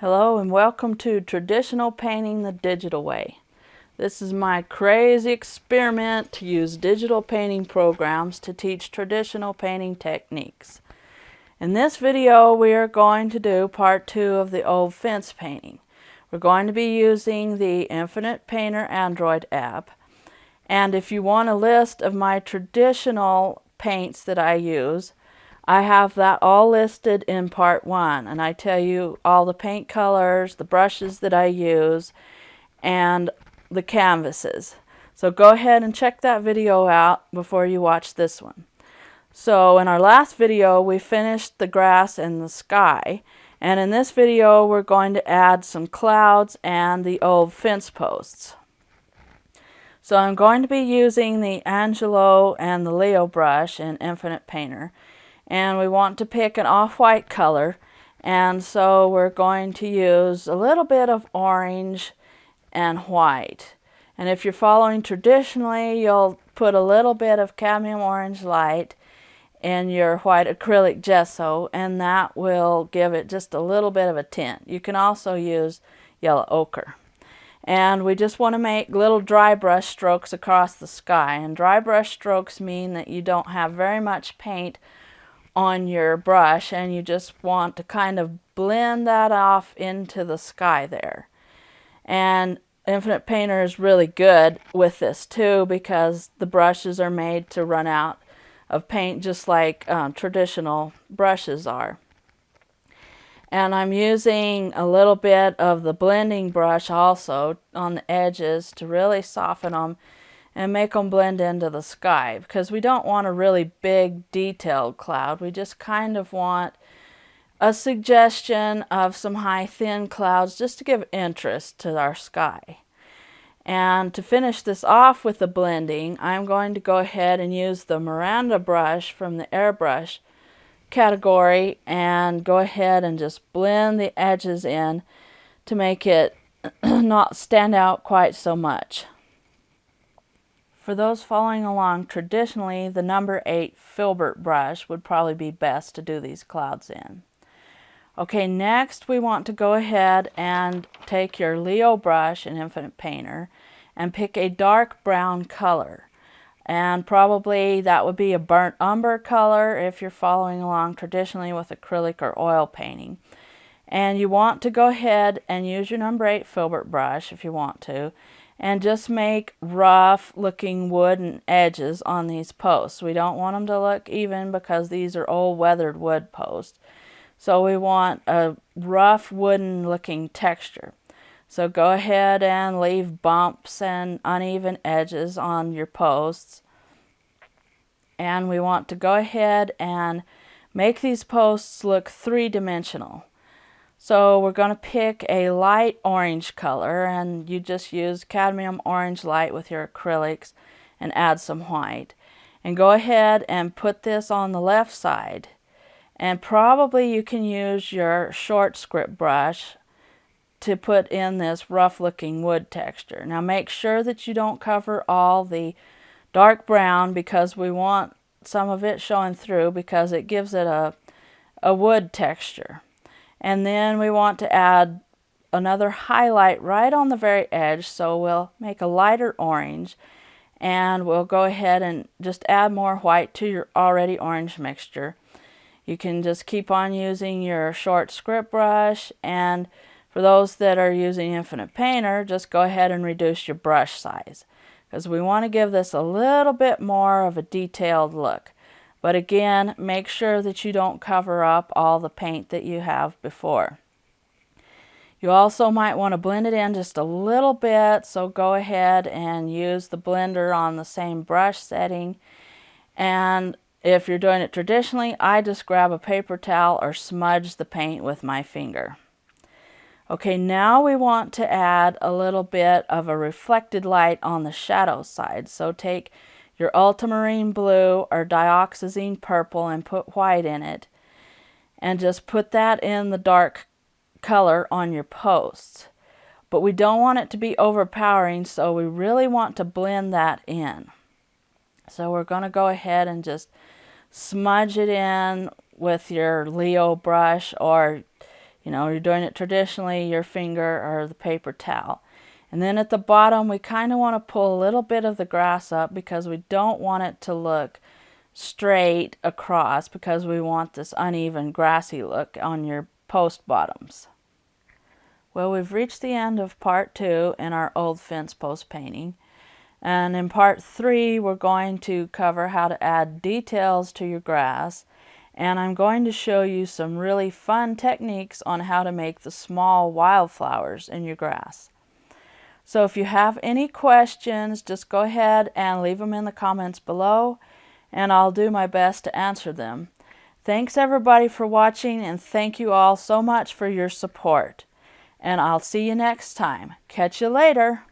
Hello and welcome to Traditional Painting the Digital Way. This is my crazy experiment to use digital painting programs to teach traditional painting techniques. In this video we are going to do part 2 of the old fence painting. We're going to be using the Infinite Painter Android app, and if you want a list of my traditional paints that I use, I have that all listed in part 1, and I tell you all the paint colors, the brushes that I use, and the canvases. So go ahead and check that video out before you watch this one. So in our last video we finished the grass and the sky, and in this video we're going to add some clouds and the old fence posts. So I'm going to be using the Angelo and the Leo brush in Infinite Painter. And we want to pick an off-white color, and so we're going to use a little bit of orange and white. And if you're following traditionally, you'll put a little bit of cadmium orange light in your white acrylic gesso, and that will give it just a little bit of a tint. You can also use yellow ochre. And we just want to make little dry brush strokes across the sky, and dry brush strokes mean that you don't have very much paint on your brush and you just want to kind of blend that off into the sky there. And Infinite Painter is really good with this too, because the brushes are made to run out of paint just like traditional brushes are. And I'm using a little bit of the blending brush also on the edges to really soften them and make them blend into the sky, because we don't want a really big detailed cloud. We just kind of want a suggestion of some high thin clouds just to give interest to our sky. And to finish this off with the blending, I'm going to go ahead and use the Miranda brush from the airbrush category and go ahead and just blend the edges in to make it not stand out quite so much. For those following along, traditionally the number 8 filbert brush would probably be best to do these clouds in. Okay, next we want to go ahead and take your Leo brush in Infinite Painter and pick a dark brown color. And probably that would be a burnt umber color if you're following along traditionally with acrylic or oil painting. And you want to go ahead and use your number 8 filbert brush if you want to, and just make rough looking wooden edges on these posts. We don't want them to look even because these are old weathered wood posts. So we want a rough wooden looking texture. So go ahead and leave bumps and uneven edges on your posts. And we want to go ahead and make these posts look three-dimensional. So we're going to pick a light orange color, and you just use cadmium orange light with your acrylics and add some white. And go ahead and put this on the left side. And probably you can use your short script brush to put in this rough looking wood texture. Now make sure that you don't cover all the dark brown, because we want some of it showing through because it gives it a wood texture. And then we want to add another highlight right on the very edge, so we'll make a lighter orange, and we'll go ahead and just add more white to your already orange mixture. You can just keep on using your short script brush, and for those that are using Infinite Painter, just go ahead and reduce your brush size, because we want to give this a little bit more of a detailed look. But again, make sure that you don't cover up all the paint that you have before. You also might want to blend it in just a little bit, so go ahead and use the blender on the same brush setting. And if you're doing it traditionally, I just grab a paper towel or smudge the paint with my finger. Okay, now we want to add a little bit of a reflected light on the shadow side. So take your ultramarine blue or dioxazine purple and put white in it, and just put that in the dark color on your posts. But we don't want it to be overpowering, so we really want to blend that in. So we're going to go ahead and just smudge it in with your Leo brush, or You know, you're doing it traditionally, your finger or the paper towel. And then at the bottom, we kind of want to pull a little bit of the grass up because we don't want it to look straight across, because we want this uneven grassy look on your post bottoms. Well, we've reached the end of part 2 in our old fence post painting. And in part 3, we're going to cover how to add details to your grass. And I'm going to show you some really fun techniques on how to make the small wildflowers in your grass. So if you have any questions, just go ahead and leave them in the comments below, and I'll do my best to answer them. Thanks everybody for watching, and thank you all so much for your support. And I'll see you next time. Catch you later.